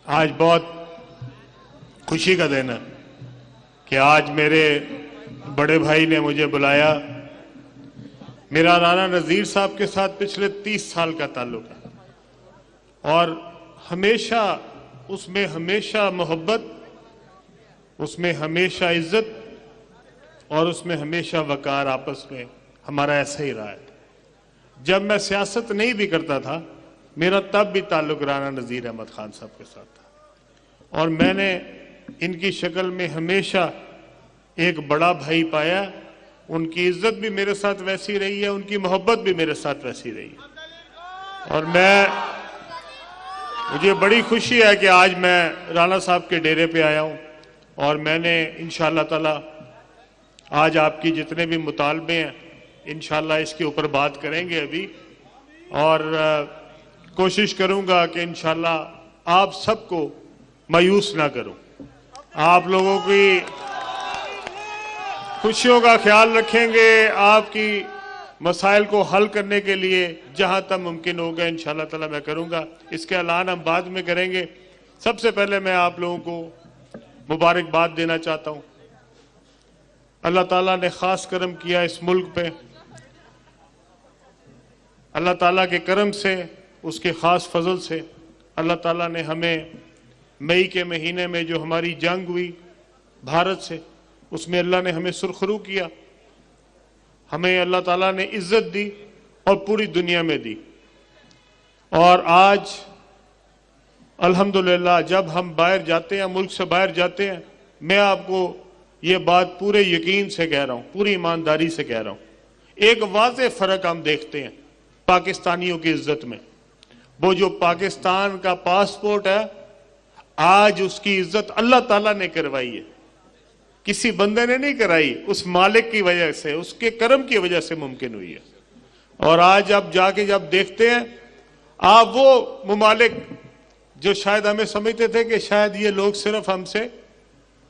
आज बहुत खुशी का दिन है कि आज मेरे बड़े भाई ने मुझे बुलाया। मेरा राना नज़ीर साहब के साथ पिछले 30 साल का ताल्लुक है और हमेशा उसमें हमेशा मोहब्बत, उसमें हमेशा इज्जत और उसमें हमेशा वकार आपस में हमारा ऐसा ही रहा है। जब मैं सियासत नहीं भी करता था, मेरा तब भी ताल्लुक राना नज़ीर अहमद खान साहब के साथ था और मैंने इनकी शक्ल में हमेशा एक बड़ा भाई पाया। उनकी इज्जत भी मेरे साथ वैसी रही है, उनकी मोहब्बत भी मेरे साथ वैसी रही है और मुझे बड़ी खुशी है कि आज मैं राना साहब के डेरे पे आया हूं और मैंने इंशाअल्लाह ताला आज आपकी जितने भी मुतालबे हैं इंशाअल्लाह इसके ऊपर बात करेंगे अभी और कोशिश करूंगा कि इंशाअल्लाह आप सबको मायूस ना करूं, आप लोगों की खुशियों का ख्याल रखेंगे, आपकी मसाइल को हल करने के लिए जहां तक मुमकिन होगा इंशाअल्लाह ताला मैं करूंगा। इसके ऐलान हम बाद में करेंगे। सबसे पहले मैं आप लोगों को मुबारकबाद देना चाहता हूं। अल्लाह ताला ने खास करम किया इस मुल्क पे। अल्लाह ताला के करम से, उसके खास फजल से अल्लाह ताला ने हमें मई के महीने में जो हमारी जंग हुई भारत से, उसमें अल्लाह ने हमें सुरखरू किया, हमें अल्लाह ताला ने इज्जत दी और पूरी दुनिया में दी। और आज अल्हम्दुलिल्लाह जब हम बाहर जाते हैं, मुल्क से बाहर जाते हैं, मैं आपको ये बात पूरे यकीन से कह रहा हूं, पूरी ईमानदारी से कह रहा हूं, एक वाज़ेह फर्क हम देखते हैं पाकिस्तानियों की इज्जत में। वो जो पाकिस्तान का पासपोर्ट है, आज उसकी इज्जत अल्लाह ताला ने करवाई है, किसी बंदे ने नहीं कराई, उस मालिक की वजह से, उसके करम की वजह से मुमकिन हुई है। और आज आप जाके जब देखते हैं, आप वो मुमालिक जो शायद हमें समझते थे कि शायद ये लोग सिर्फ हमसे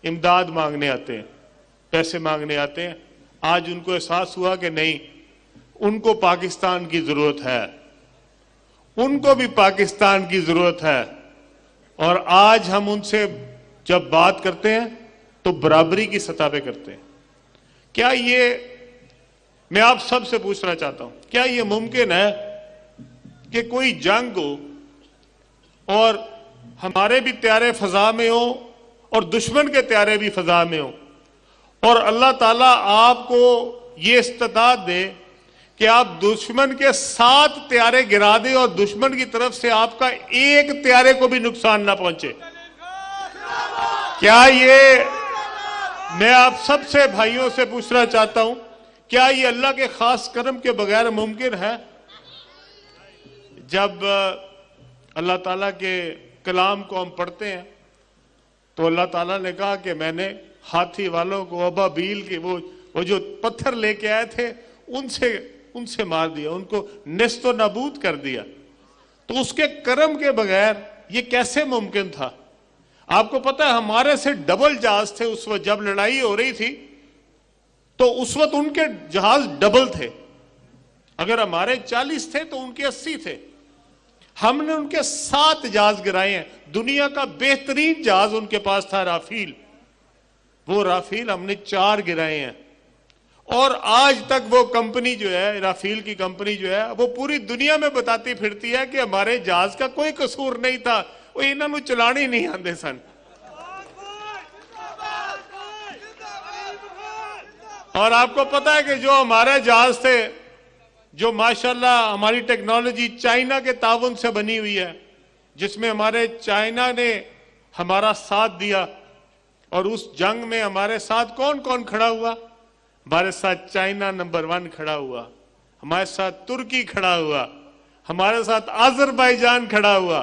इमदाद मांगने आते हैं, पैसे मांगने आते हैं, आज उनको एहसास हुआ कि नहीं, उनको पाकिस्तान की जरूरत है, उनको भी पाकिस्तान की जरूरत है। और आज हम उनसे जब बात करते हैं तो बराबरी की सतह पे करते हैं। क्या ये, मैं आप सबसे पूछना चाहता हूं, क्या ये मुमकिन है कि कोई जंग हो और हमारे भी त्यारे फजा में हो और दुश्मन के त्यारे भी फजा में हो और अल्लाह ताला आपको ये इस्तिताअत दे कि आप दुश्मन के 7 त्यारे गिरा दे और दुश्मन की तरफ से आपका एक त्यारे को भी नुकसान ना पहुंचे? क्या ये, मैं आप सबसे भाइयों से पूछना चाहता हूं, क्या ये अल्लाह के खास करम के बगैर मुमकिन है? जब अल्लाह ताला के कलाम को हम पढ़ते हैं तो अल्लाह ताला ने कहा कि मैंने हाथी वालों को, अबाबील के वो जो पत्थर लेके आए थे, उनसे मार दिया, उनको नेस्तो नाबूद कर दिया। तो उसके करम के बगैर ये कैसे मुमकिन था? आपको पता है हमारे से डबल जहाज थे उस वक्त, जब लड़ाई हो रही थी तो उस वक्त उनके जहाज डबल थे। अगर हमारे 40 थे तो उनके 80 थे। हमने उनके 7 जहाज गिराए हैं। दुनिया का बेहतरीन जहाज उनके पास था, राफील। वो राफील हमने 4 गिराए हैं और आज तक वो कंपनी जो है, राफील की कंपनी जो है, वो पूरी दुनिया में बताती फिरती है कि हमारे जहाज का कोई कसूर नहीं था, वो इन्होंने चलाने ही नहीं आते सन। और आपको पता है कि जो हमारे जहाज थे, जो माशाल्लाह हमारी टेक्नोलॉजी चाइना के ताउन से बनी हुई है, जिसमें हमारे चाइना ने हमारा साथ दिया, और उस जंग में हमारे साथ कौन कौन खड़ा हुआ? हमारे साथ चाइना नंबर 1 खड़ा हुआ, हमारे साथ तुर्की खड़ा हुआ, हमारे साथ अजरबैजान खड़ा हुआ,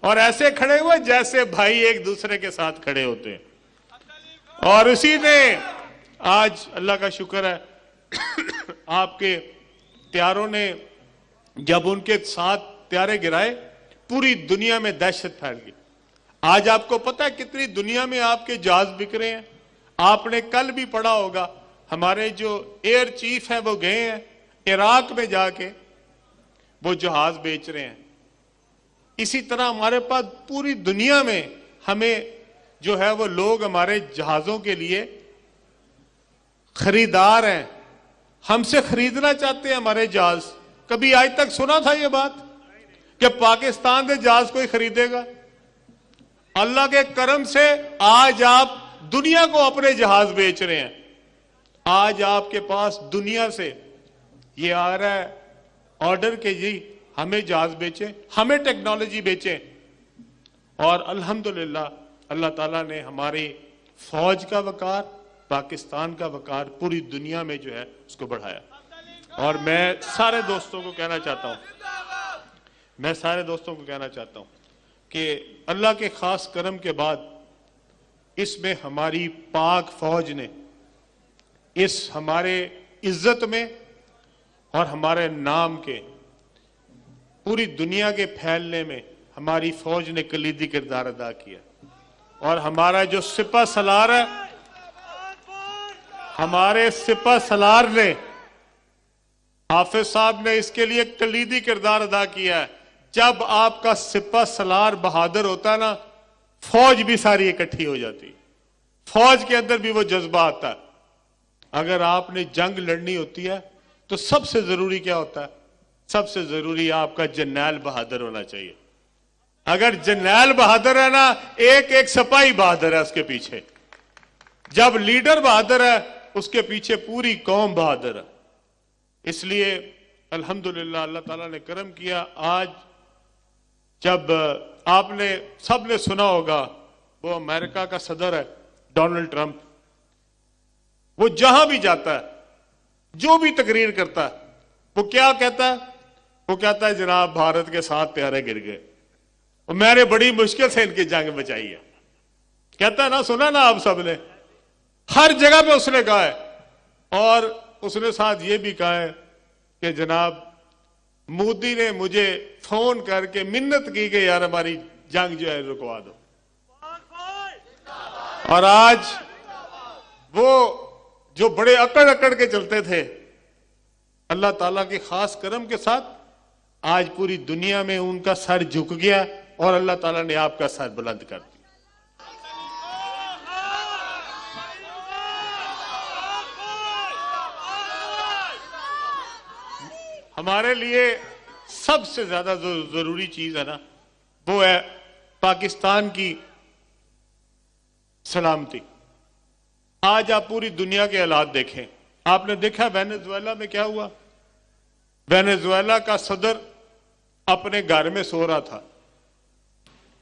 और ऐसे खड़े हुए जैसे भाई एक दूसरे के साथ खड़े होते हैं। और इसी ने आज अल्लाह का शुक्र है आपके त्यारों ने जब उनके 7 त्यारे गिराए, पूरी दुनिया में दहशत फैल गई। आज आपको पता है कितनी दुनिया में आपके जहाज बिक रहे हैं? आपने कल भी पढ़ा होगा, हमारे जो एयर चीफ है वो गए हैं इराक में, जाके वो जहाज बेच रहे हैं। इसी तरह हमारे पास पूरी दुनिया में हमें जो है वो लोग हमारे जहाजों के लिए खरीदार हैं, हमसे खरीदना चाहते हैं हमारे जहाज। कभी आज तक सुना था ये बात कि पाकिस्तान से जहाज कोई खरीदेगा? अल्लाह के करम से आज आप दुनिया को अपने जहाज बेच रहे हैं। आज आपके पास दुनिया से ये आ रहा है ऑर्डर के जी हमें जहाज बेचें, हमें टेक्नोलॉजी बेचें। और अल्हम्दुलिल्लाह अल्लाह ताला ने हमारी फौज का वकार, पाकिस्तान का वकार पूरी दुनिया में जो है उसको बढ़ाया। और मैं सारे दोस्तों को कहना चाहता हूं कि अल्लाह के खास करम के बाद इसमें हमारी पाक फौज ने इस हमारे इज्जत में और हमारे नाम के पूरी दुनिया के फैलने में हमारी फौज ने कलीदी किरदार अदा किया। और हमारा जो सिपा सलार है, हमारे सिपा सलार ने, हाफिज साहब ने इसके लिए कलीदी किरदार अदा किया है। जब आपका सिपा सलार बहादुर होता है ना, फौज भी सारी इकट्ठी हो जाती, फौज के अंदर भी वो जज्बा आता है। अगर आपने जंग लड़नी होती है तो सबसे जरूरी क्या होता है? सबसे जरूरी आपका जर्नैल बहादुर होना चाहिए। अगर जर्नैल बहादुर है ना, एक एक सिपाही बहादुर है उसके पीछे। जब लीडर बहादुर है उसके पीछे पूरी कौम बहादुर है। इसलिए अल्हम्दुलिल्लाह अल्लाह ताला ने करम किया। आज जब आपने सबने सुना होगा वो अमेरिका का सदर है डोनाल्ड ट्रंप, वो जहां भी जाता है, जो भी तकरीर करता है, वो क्या कहता है? वो कहता है जनाब भारत के 7 प्यारे गिर गए और मैंने बड़ी मुश्किल से इनकी जंग बचाई है। कहता है ना, सुना ना आप सबने, हर जगह पे उसने कहा है। और उसने साथ ये भी कहा है कि जनाब मोदी ने मुझे फोन करके मिन्नत की कि यार हमारी जंग जो है रुकवा दो। और आज वो जो बड़े अकड़ अकड़ के चलते थे, अल्लाह ताला के खास करम के साथ आज पूरी दुनिया में उनका सर झुक गया और अल्लाह ताला ने आपका सर बुलंद कर दिया। हमारे लिए सबसे ज्यादा जो जरूरी चीज है ना, वो है पाकिस्तान की सलामती। आज आप पूरी दुनिया के हालात देखें। आपने देखा वेनेजुएला में क्या हुआ? वेनेजुएला का सदर अपने घर में सो रहा था,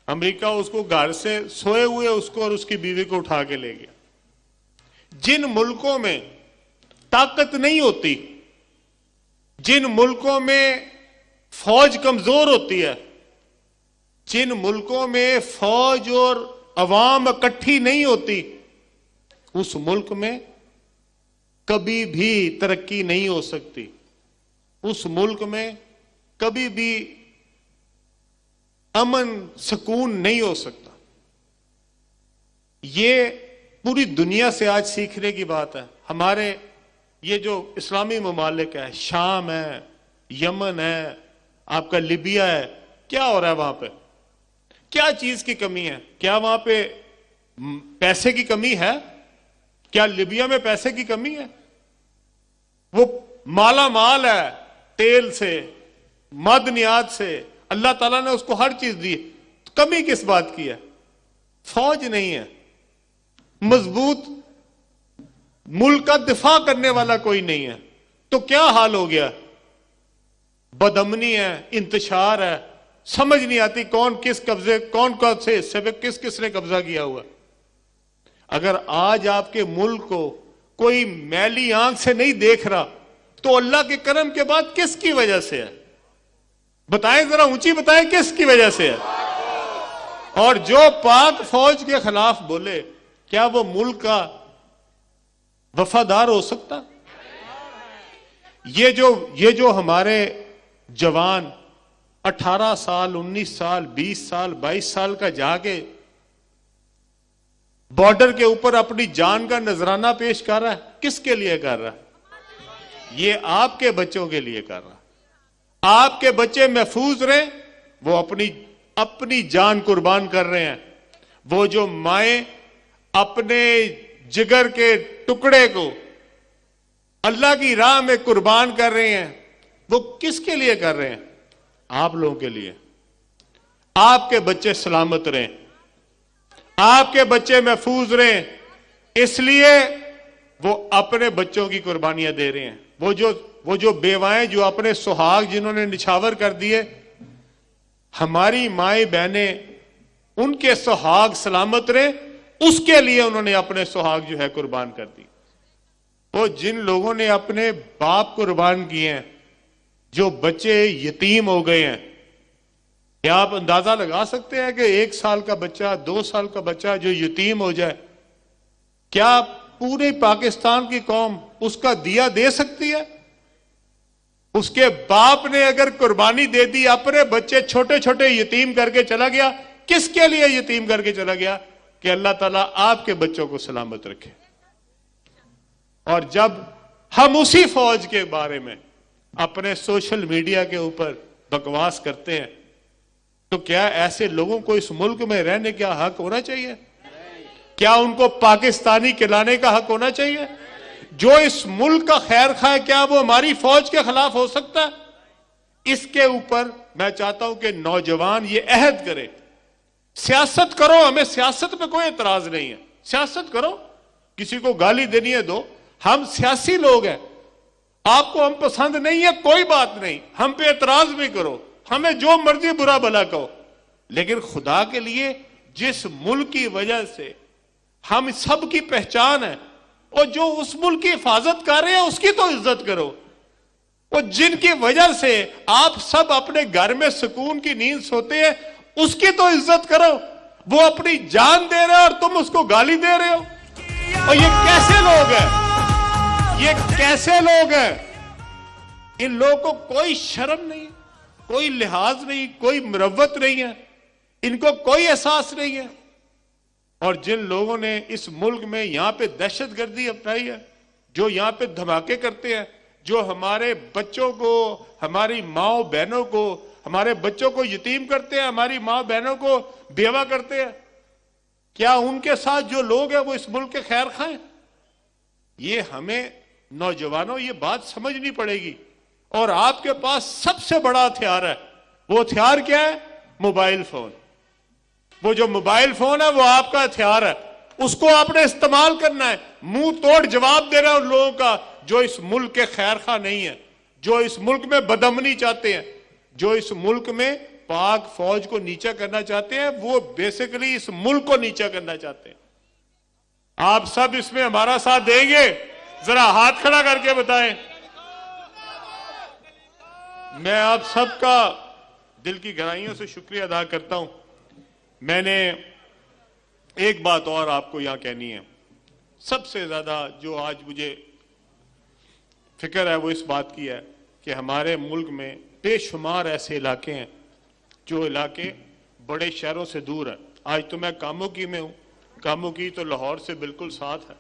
अमेरिका उसको घर से सोए हुए उसको और उसकी बीवी को उठा के ले गया। जिन मुल्कों में ताकत नहीं होती, जिन मुल्कों में फौज कमजोर होती है, जिन मुल्कों में फौज और अवाम इकट्ठी नहीं होती, उस मुल्क में कभी भी तरक्की नहीं हो सकती। उस मुल्क में कभी भी अमन सुकून नहीं हो सकता। ये पूरी दुनिया से आज सीखने की बात है। हमारे ये जो इस्लामी ममालिक है, शाम है, यमन है, आपका लिबिया है, क्या हो रहा है वहां पे? क्या चीज की कमी है? क्या वहां पे पैसे की कमी है? क्या लिबिया में पैसे की कमी है? वो माला माल है तेल से, मदनियात से, अल्लाह ताला ने उसको हर चीज दी। तो कमी किस बात की है? फौज नहीं है, मजबूत मुल्क का दिफा करने वाला कोई नहीं है। तो क्या हाल हो गया? बदअमनी है, इंतशार है, समझ नहीं आती कौन किस कब्जे, कौन कौन से हिस्से पे किस किसने कब्जा किया हुआ। अगर आज आपके मुल्क को कोई मैली आंख से नहीं देख रहा तो अल्लाह के करम के बाद किसकी वजह से है? बताएं, जरा ऊंची बताएं किसकी वजह से है? और जो पाक फौज के खिलाफ बोले, क्या वो मुल्क का वफादार हो सकता? ये जो हमारे जवान 18 साल, 19 साल, 20 साल, 22 साल का जाके बॉर्डर के ऊपर अपनी जान का नजराना पेश कर रहा है, किसके लिए कर रहा है? ये आपके बच्चों के लिए कर रहा है। आपके बच्चे महफूज रहे, वो अपनी अपनी जान कुर्बान कर रहे हैं, वो जो माए अपने जिगर के टुकड़े को अल्लाह की राह में कुर्बान कर रहे हैं, वो किसके लिए कर रहे हैं? आप लोगों के लिए। आपके बच्चे सलामत रहें, आपके बच्चे महफूज रहें, इसलिए वो अपने बच्चों की कुर्बानियां दे रहे हैं। वो जो बेवाएं, जो अपने सुहाग जिन्होंने निछावर कर दिए, हमारी माए बहनें, उनके सुहाग सलामत रहे, उसके लिए उन्होंने अपने सुहाग जो है कुर्बान कर दी। वो जिन लोगों ने अपने बाप कुर्बान किए हैं, जो बच्चे यतीम हो गए हैं, क्या आप अंदाजा लगा सकते हैं कि 1 साल का बच्चा, 2 साल का बच्चा जो यतीम हो जाए, क्या पूरे पाकिस्तान की कौम उसका दिया दे सकती है? उसके बाप ने अगर कुर्बानी दे दी, अपने बच्चे छोटे छोटे यतीम करके चला गया, किसके लिए यतीम करके चला गया? कि अल्लाह ताला आपके बच्चों को सलामत रखे। और जब हम उसी फौज के बारे में अपने सोशल मीडिया के ऊपर बकवास करते हैं, तो क्या ऐसे लोगों को इस मुल्क में रहने का हक होना चाहिए? क्या उनको पाकिस्तानी कहलाने का हक होना चाहिए? जो इस मुल्क का खैर खाए, क्या वो हमारी फौज के खिलाफ हो सकता है? इसके ऊपर मैं चाहता हूं कि नौजवान ये अहद करें, सियासत करो, हमें सियासत पे कोई एतराज नहीं है, सियासत करो, किसी को गाली देनी है दो, हम सियासी लोग हैं, आपको हम पसंद नहीं है कोई बात नहीं, हम पे एतराज भी करो, हमें जो मर्जी बुरा भला कहो, लेकिन खुदा के लिए जिस मुल्क की वजह से हम सब की पहचान है, और जो उस मुल्क की हिफाजत कर रहे हैं उसकी तो इज्जत करो। और जिनकी वजह से आप सब अपने घर में सुकून की नींद सोते हैं, उसकी तो इज्जत करो। वो अपनी जान दे रहे हो और तुम उसको गाली दे रहे हो। और ये कैसे लोग हैं? ये कैसे लोग हैं? इन लोगों को कोई शर्म नहीं, कोई लिहाज नहीं, कोई मुरव्वत नहीं है, इनको कोई एहसास नहीं है। और जिन लोगों ने इस मुल्क में यहां पे दहशतगर्दी अपनाई है, जो यहां पे धमाके करते हैं, जो हमारे बच्चों को, हमारी माओ बहनों को, हमारे बच्चों को यतीम करते हैं, हमारी माँ बहनों को बेवा करते हैं, क्या उनके साथ जो लोग हैं वो इस मुल्क के खैर खाएं? ये हमें नौजवानों ये बात समझनी पड़ेगी। और आपके पास सबसे बड़ा हथियार है, वो हथियार क्या है? Mobile phone. वो जो मोबाइल फोन है वो आपका हथियार है, उसको आपने इस्तेमाल करना है। मुंह तोड़ जवाब दे रहे हैं उन लोगों का जो इस मुल्क के खैर खा नहीं है, जो इस मुल्क में बदअमनी चाहते हैं, जो इस मुल्क में पाक फौज को नीचा करना चाहते हैं, वो बेसिकली इस मुल्क को नीचा करना चाहते हैं। आप सब इसमें हमारा साथ देंगे? जरा हाथ खड़ा करके बताएं। मैं आप सबका दिल की गहराइयों से शुक्रिया अदा करता हूं। मैंने एक बात और आपको यहां कहनी है। सबसे ज्यादा जो आज मुझे फिक्र है वो इस बात की है कि हमारे मुल्क में बेशुमार ऐसे इलाके हैं जो इलाके बड़े शहरों से दूर हैं। आज तो मैं कामोकी में हूं, कामोकी तो लाहौर से बिल्कुल साथ है,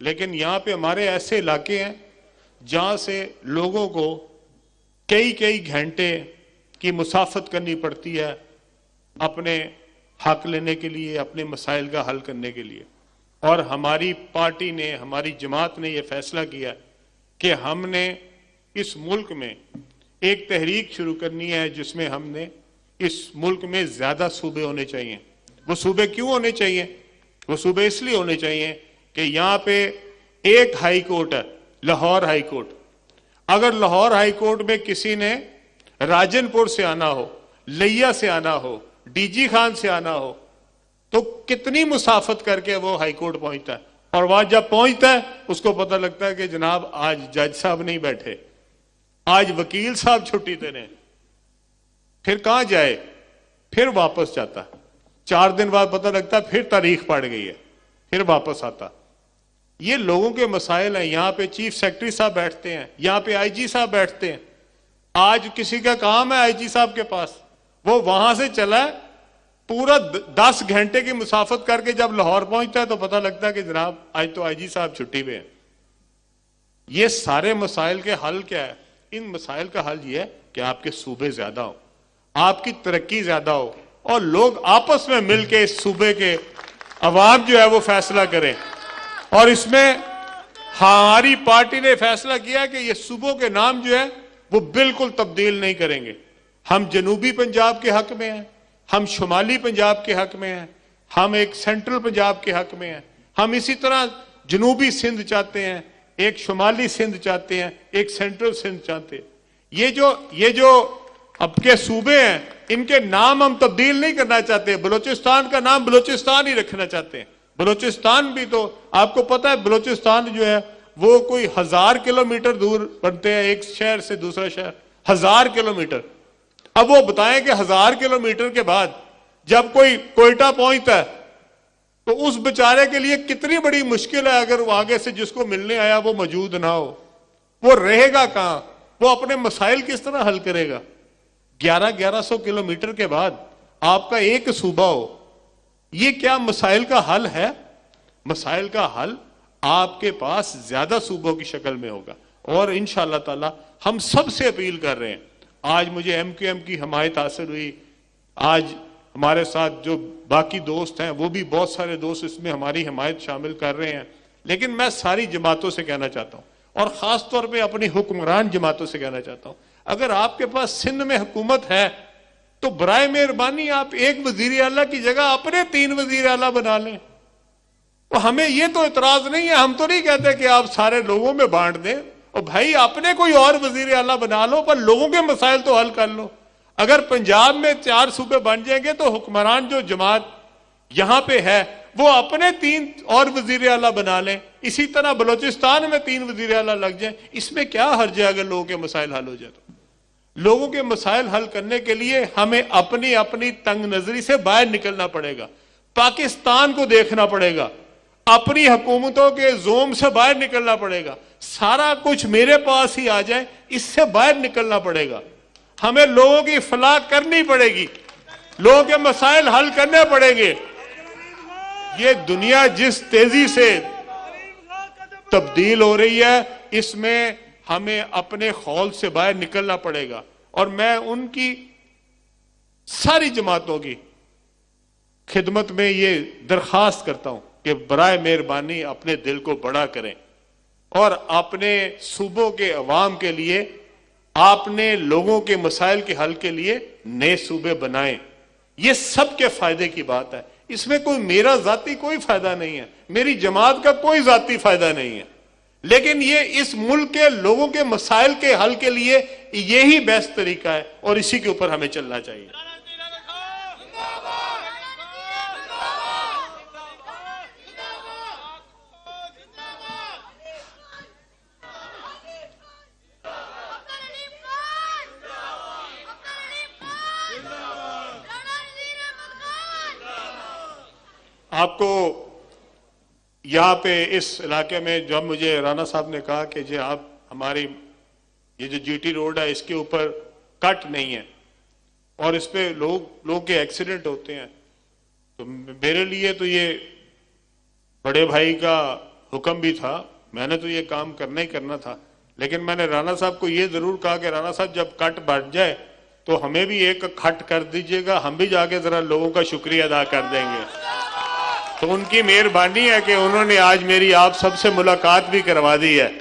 लेकिन यहाँ पे हमारे ऐसे इलाके हैं जहाँ से लोगों को कई कई घंटे की मुसाफत करनी पड़ती है अपने हक लेने के लिए, अपने मसाइल का हल करने के लिए। और हमारी पार्टी ने, हमारी जमात ने यह फैसला किया कि हमने इस मुल्क में एक तहरीक शुरू करनी है जिसमें हमने इस मुल्क में ज्यादा सूबे होने चाहिए। वो सूबे क्यों होने चाहिए? वो सूबे इसलिए होने चाहिए कि यहाँ पे एक हाई कोर्ट है, लाहौर हाई कोर्ट। अगर लाहौर हाई कोर्ट में किसी ने राजनपुर से आना हो, लिया से आना हो, डीजी खान से आना हो, तो कितनी मुसाफत करके वो हाई कोर्ट पहुंचता है। और वहां जब पहुंचता है उसको पता लगता है कि जनाब आज जज साहब नहीं बैठे, आज वकील साहब छुट्टी दे रहे। फिर कहां जाए? फिर वापस जाता। 4 दिन बाद पता लगता फिर तारीख पड़ गई है, फिर वापस आता। ये लोगों के मसाइल हैं। यहाँ पे चीफ सेक्रेटरी साहब बैठते हैं, यहाँ पे आईजी साहब बैठते हैं। आज किसी का काम है आईजी साहब के पास, वो वहां से चला है, पूरा 10 घंटे की मुसाफत करके जब लाहौर पहुंचता है तो पता लगता है कि जनाब आज तो आईजी साहब छुट्टी पे हैं। ये सारे मसाइल के हल क्या है? इन मसाइल का हल ये है कि आपके सूबे ज्यादा हो, आपकी तरक्की ज्यादा हो, और लोग आपस में मिलकर इस सूबे के अवाम जो है वो फैसला करें। और इसमें हमारी पार्टी ने फैसला किया कि ये सूबों के नाम जो है वो बिल्कुल तब्दील नहीं करेंगे। हम जनूबी पंजाब के हक में हैं, हम शुमाली पंजाब के हक में हैं, हम एक सेंट्रल पंजाब के हक में हैं, हम इसी तरह जनूबी सिंध चाहते हैं, एक शुमाली सिंध चाहते हैं, एक सेंट्रल सिंध चाहते हैं। ये जो अब के सूबे हैं इनके नाम हम तब्दील नहीं करना चाहते। बलूचिस्तान का नाम बलूचिस्तान ही रखना चाहते हैं। बलूचिस्तान भी तो आपको पता है, बलूचिस्तान जो है वो कोई 1000 किलोमीटर दूर पड़ते हैं एक शहर से दूसरा शहर, 1000 किलोमीटर। अब वो बताएं कि 1000 किलोमीटर के बाद जब कोई कोयटा पहुंचता है तो उस बेचारे के लिए कितनी बड़ी मुश्किल है अगर वो आगे से जिसको मिलने आया वो मौजूद ना हो, वो रहेगा कहां, वो अपने मसाइल किस तरह हल करेगा। 1100 किलोमीटर के बाद आपका एक सूबा हो, ये क्या मसाइल का हल है? मसाइल का हल आपके पास ज्यादा सूबों की शक्ल में होगा। और इंशाअल्लाह ताला हम सबसे अपील कर रहे हैं, आज मुझे MQM की हमायत हासिल हुई, आज हमारे साथ जो बाकी दोस्त हैं वो भी बहुत सारे दोस्त इसमें हमारी हमायत शामिल कर रहे हैं, लेकिन मैं सारी जमातों से कहना चाहता हूं और खास तौर पे अपनी हुक्मरान जमातों से कहना चाहता हूं, अगर आपके पास सिंध में हुकूमत है तो बराए मेहरबानी आप एक वजीर आला की जगह अपने 3 वजीर आला बना लें। तो हमें ये तो इतराज नहीं है, हम तो नहीं कहते कि आप सारे लोगों में बांट दें, और भाई अपने कोई और वजीर आला बना लो पर लोगों के मसाइल तो हल कर लो। अगर पंजाब में 4 सूबे बन जाएंगे तो हुक्मरान जो जमात यहां पे है वो अपने 3 और वजीर आला बना लें, इसी तरह बलूचिस्तान में 3 वजीर आला लग जाए। इसमें क्या हर्ज है अगर लोगों के मसाइल हल हो जाए? तो लोगों के मसाइल हल करने के लिए हमें अपनी अपनी तंग नजरी से बाहर निकलना पड़ेगा, पाकिस्तान को देखना पड़ेगा, अपनी हुकूमतों के जोम से बाहर निकलना पड़ेगा। सारा कुछ मेरे पास ही आ जाए, इससे बाहर निकलना पड़ेगा। हमें लोगों की फलाह करनी पड़ेगी, लोगों के मसाइल हल करने पड़ेंगे। ये दुनिया जिस तेजी से तब्दील हो रही है इसमें हमें अपने खौल से बाहर निकलना पड़ेगा। और मैं उनकी सारी जमातों की खिदमत में ये दरखास्त करता हूं कि बराए मेहरबानी अपने दिल को बड़ा करें और अपने सूबों के अवाम के लिए, आपने लोगों के मसाइल के हल के लिए नए सूबे बनाएं। ये सबके फायदे की बात है, इसमें कोई मेरा जाती कोई फायदा नहीं है, मेरी जमात का कोई जाती फायदा नहीं है, लेकिन ये इस मुल्क के लोगों के मसाइल के हल के लिए यही बेस्ट तरीका है और इसी के ऊपर हमें चलना चाहिए। आपको यहाँ पे इस इलाके में जब मुझे राना साहब ने कहा कि जी आप हमारी ये जो GT रोड है इसके ऊपर कट नहीं है और इस पे लोगों के एक्सीडेंट होते हैं, तो मेरे लिए तो ये बड़े भाई का हुक्म भी था, मैंने तो ये काम करना ही करना था। लेकिन मैंने राना साहब को ये जरूर कहा कि राना साहब जब कट बढ़ जाए तो हमें भी एक खट कर दीजिएगा, हम भी जाके जरा लोगों का शुक्रिया अदा कर देंगे। तो उनकी मेहरबानी है कि उन्होंने आज मेरी आप सबसे मुलाकात भी करवा दी है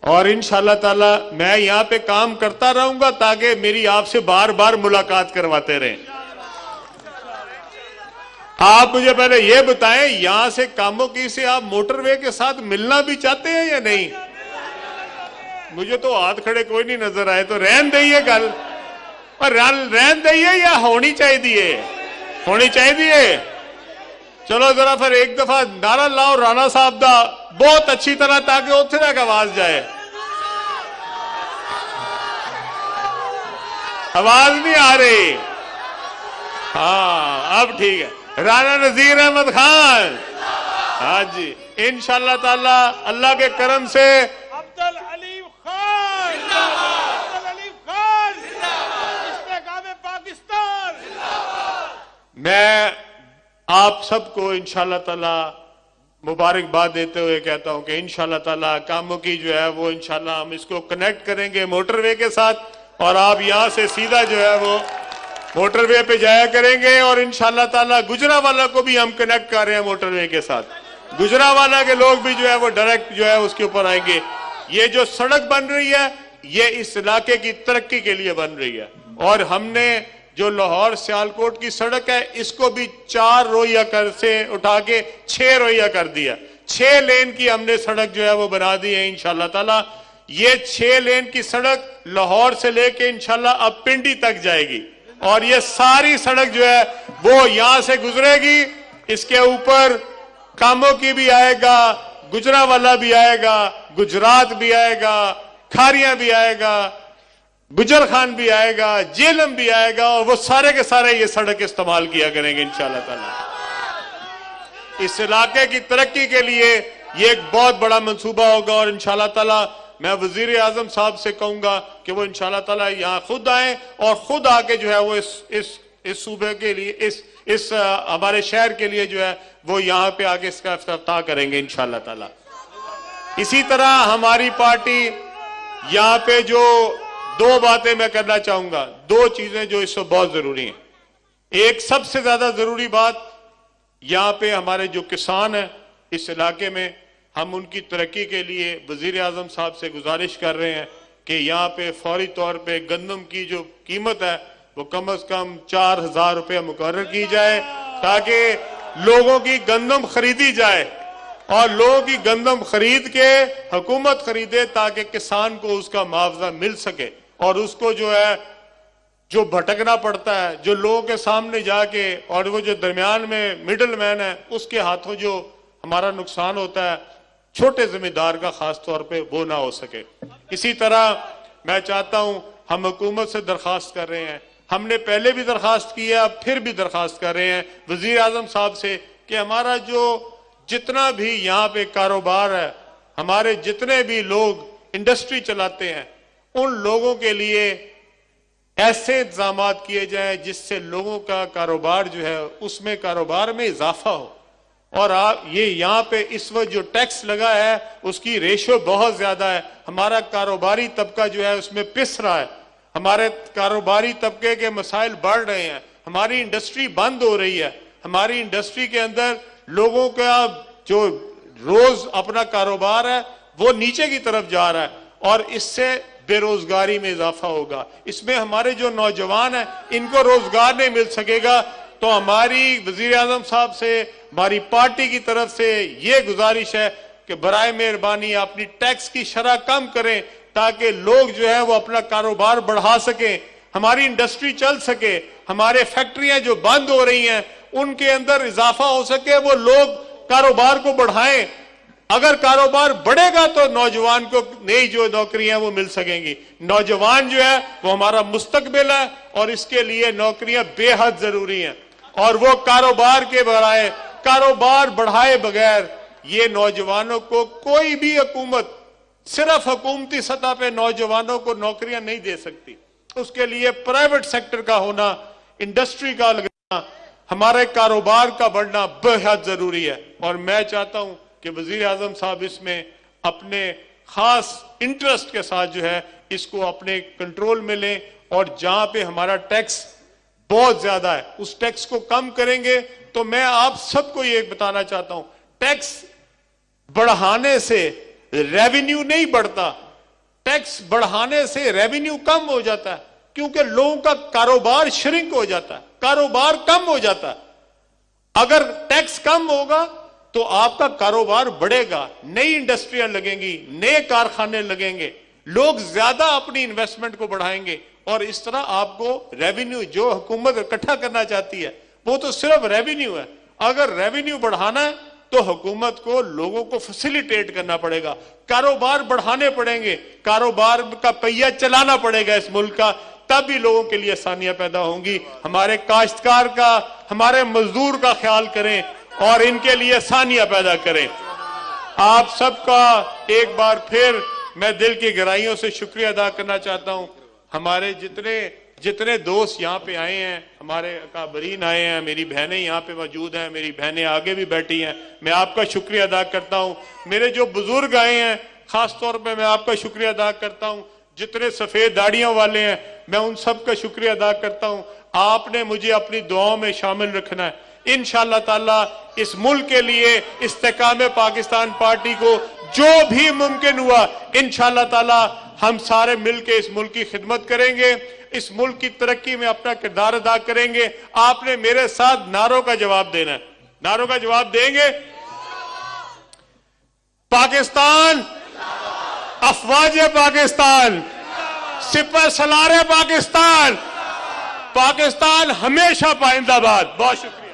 और इंशाअल्लाह ताला मैं यहाँ पे काम करता रहूंगा ताकि मेरी आपसे बार बार मुलाकात करवाते रहें। आप मुझे पहले ये बताएं, यहां से कामोकी से आप मोटरवे के साथ मिलना भी चाहते हैं या नहीं? मुझे तो हाथ खड़े कोई नहीं नजर आए, तो रहन दइए गल, और रहन दइए या होनी चाहिए? होनी चाहिए। चलो जरा फिर एक दफा नारा लाओ राणा साहब दा बहुत अच्छी तरह ताकि उत्थे तक आवाज जाए। आवाज नहीं आ रही? हाँ अब ठीक है। राणा नजीर अहमद खान, हाँ जी, इंशाअल्लाह ताला अल्लाह के करम से अब्दुल अलीम खान, अब्दुल अलीम खान, इस्तेकाम पाकिस्तान। मैं आप सबको इंशाअल्लाह ताला मुबारकबाद देते हुए कहता हूं कि इंशाअल्लाह ताला कामों की जो है वो इंशाअल्लाह हम इसको कनेक्ट करेंगे मोटरवे के साथ और आप यहां से सीधा जो है वो मोटरवे पे जाया करेंगे और इंशाल्लाह ताला गुजरावाला को भी हम कनेक्ट कर रहे हैं मोटरवे के साथ। गुजरावाला के लोग भी जो है वो डायरेक्ट जो है उसके ऊपर आएंगे। ये जो सड़क बन रही है ये इस इलाके की तरक्की के लिए बन रही है। और हमने जो लाहौर सियालकोट की सड़क है इसको भी 4 रोइया कर से उठा के 6 रोइया कर दिया। 6 लेन की हमने सड़क जो है वो बना दी है इंशाल्लाह ताला। ये 6 लेन की सड़क लाहौर से लेके इंशाल्लाह अब पिंडी तक जाएगी और ये सारी सड़क जो है वो यहां से गुजरेगी। इसके ऊपर कामों की भी आएगा, गुजरावाला भी आएगा, गुजरात भी आएगा, खारिया भी आएगा, गुजर खान भी आएगा, जेलम भी आएगा और वो सारे के सारे ये सड़क इस्तेमाल किया करेंगे इंशाल्लाह ताला। इस इलाके की तरक्की के लिए ये एक बहुत बड़ा मंसूबा होगा और इंशाल्लाह ताला मैं वजीर आजम साहब से कहूंगा कि वो इंशाल्लाह ताला यहाँ खुद आए और खुद आके जो है वो इस सूबे के लिए इस हमारे शहर के लिए जो है वो यहाँ पे आके इसका इफ्तिताह करेंगे इंशाल्लाह ताला। इसी तरह हमारी पार्टी यहाँ पे जो 2 बातें मैं करना चाहूंगा, 2 चीजें जो इससे बहुत जरूरी हैं। एक सबसे ज्यादा जरूरी बात, यहाँ पे हमारे जो किसान हैं इस इलाके में, हम उनकी तरक्की के लिए वजीर आजम साहब से गुजारिश कर रहे हैं कि यहाँ पे फौरी तौर पे गंदम की जो कीमत है वो कम से कम 4000 रुपये मुकर्रर की जाए ताकि लोगों की गंदम खरीदी जाए और लोगों की गंदम खरीद के हुकूमत खरीदे ताकि किसान को उसका मुआवजा मिल सके। और उसको जो है जो भटकना पड़ता है, जो लोगों के सामने जाके और वो जो दरमियान में मिडिल मैन है उसके हाथों जो हमारा नुकसान होता है छोटे जमींदार का खास तौर पे वो ना हो सके। इसी तरह मैं चाहता हूं, हम हुकूमत से दरखास्त कर रहे हैं, हमने पहले भी दरखास्त की है अब फिर भी दरखास्त कर रहे हैं वजीर आजम साहब से कि हमारा जो जितना भी यहाँ पे कारोबार है, हमारे जितने भी लोग इंडस्ट्री चलाते हैं उन लोगों के लिए ऐसे इंतजाम किए जाएं जिससे लोगों का कारोबार जो है उसमें कारोबार में इजाफा हो। और आप ये यहाँ पे इस वक्त जो टैक्स लगा है उसकी रेशो बहुत ज्यादा है, हमारा कारोबारी तबका जो है उसमें पिस रहा है, हमारे कारोबारी तबके के मसाइल बढ़ रहे हैं, हमारी इंडस्ट्री बंद हो रही है, हमारी इंडस्ट्री के अंदर लोगों का जो रोज अपना कारोबार है वो नीचे की तरफ जा रहा है और इससे बेरोजगारी में इजाफा होगा। इसमें हमारे जो नौजवान हैं इनको रोजगार नहीं मिल सकेगा। तो हमारी वजीर आजम साहब से हमारी पार्टी की तरफ से ये गुजारिश है कि बराए मेहरबानी अपनी टैक्स की शरह कम करें ताकि लोग जो है वो अपना कारोबार बढ़ा सकें, हमारी इंडस्ट्री चल सके, हमारे फैक्ट्रियां जो बंद हो रही हैं उनके अंदर इजाफा हो सके, वो लोग कारोबार को बढ़ाएं। अगर कारोबार बढ़ेगा तो नौजवान को नई जो नौकरियां वो मिल सकेंगी। नौजवान जो है वो हमारा मुस्तकबिल है और इसके लिए नौकरियां बेहद जरूरी हैं और वो कारोबार बढ़ाए बगैर ये नौजवानों को कोई भी हुकूमत सिर्फ हुकूमती सतह पे नौजवानों को नौकरियां नहीं दे सकती। उसके लिए प्राइवेट सेक्टर का होना, इंडस्ट्री का लगना, हमारे कारोबार का बढ़ना बेहद जरूरी है। और मैं चाहता हूं कि वजीर आजम साहब इसमें अपने खास इंटरेस्ट के साथ जो है इसको अपने कंट्रोल में लें और जहां पे हमारा टैक्स बहुत ज्यादा है उस टैक्स को कम करेंगे। तो मैं आप सबको ये बताना चाहता हूं, टैक्स बढ़ाने से रेवेन्यू नहीं बढ़ता, टैक्स बढ़ाने से रेवेन्यू कम हो जाता है क्योंकि लोगों का कारोबार श्रिंक हो जाता है, कारोबार कम हो जाता है। अगर टैक्स कम होगा तो आपका कारोबार बढ़ेगा, नई इंडस्ट्रियां लगेंगी, नए कारखाने लगेंगे, लोग ज्यादा अपनी इन्वेस्टमेंट को बढ़ाएंगे और इस तरह आपको रेवेन्यू जो हुकूमत इकट्ठा करना चाहती है वो तो सिर्फ रेवेन्यू है। अगर रेवेन्यू बढ़ाना है तो हुकूमत को लोगों को फैसिलिटेट करना पड़ेगा, कारोबार बढ़ाने पड़ेंगे, कारोबार का पहिया चलाना पड़ेगा इस मुल्क का, तब भी लोगों के लिए आसानियां पैदा होंगी। हमारे काश्तकार का, हमारे मजदूर का ख्याल करें और इनके लिए आसानियां पैदा करें। आप सबका एक बार फिर मैं दिल की गहराइयों से शुक्रिया अदा करना चाहता हूं। हमारे जितने दोस्त यहाँ पे आए हैं, हमारे अकाबरीन आए हैं, मेरी बहनें यहाँ पे मौजूद हैं, मेरी बहनें आगे भी बैठी हैं, मैं आपका शुक्रिया अदा करता हूँ। मेरे जो बुजुर्ग आए हैं खास तौर पे मैं आपका शुक्रिया अदा करता हूँ। जितने सफेद दाढ़ियों वाले हैं मैं उन सब का शुक्रिया अदा करता हूँ। आपने मुझे अपनी दुआओं में शामिल रखना है। इंशाअल्लाह ताला इस मुल्क के लिए इस्तेकाम पाकिस्तान पार्टी को जो भी मुमकिन हुआ इंशाअल्लाह ताला हम सारे मिलकर इस मुल्क की खिदमत करेंगे, इस मुल्क की तरक्की में अपना किरदार अदा करेंगे। आपने मेरे साथ नारों का जवाब देना है। नारों का जवाब देंगे? पाकिस्तान, अफवाज पाकिस्तान, सिपह सलार पाकिस्तान, पाकिस्तान हमेशा पाइंदाबाद। बहुत शुक्रिया।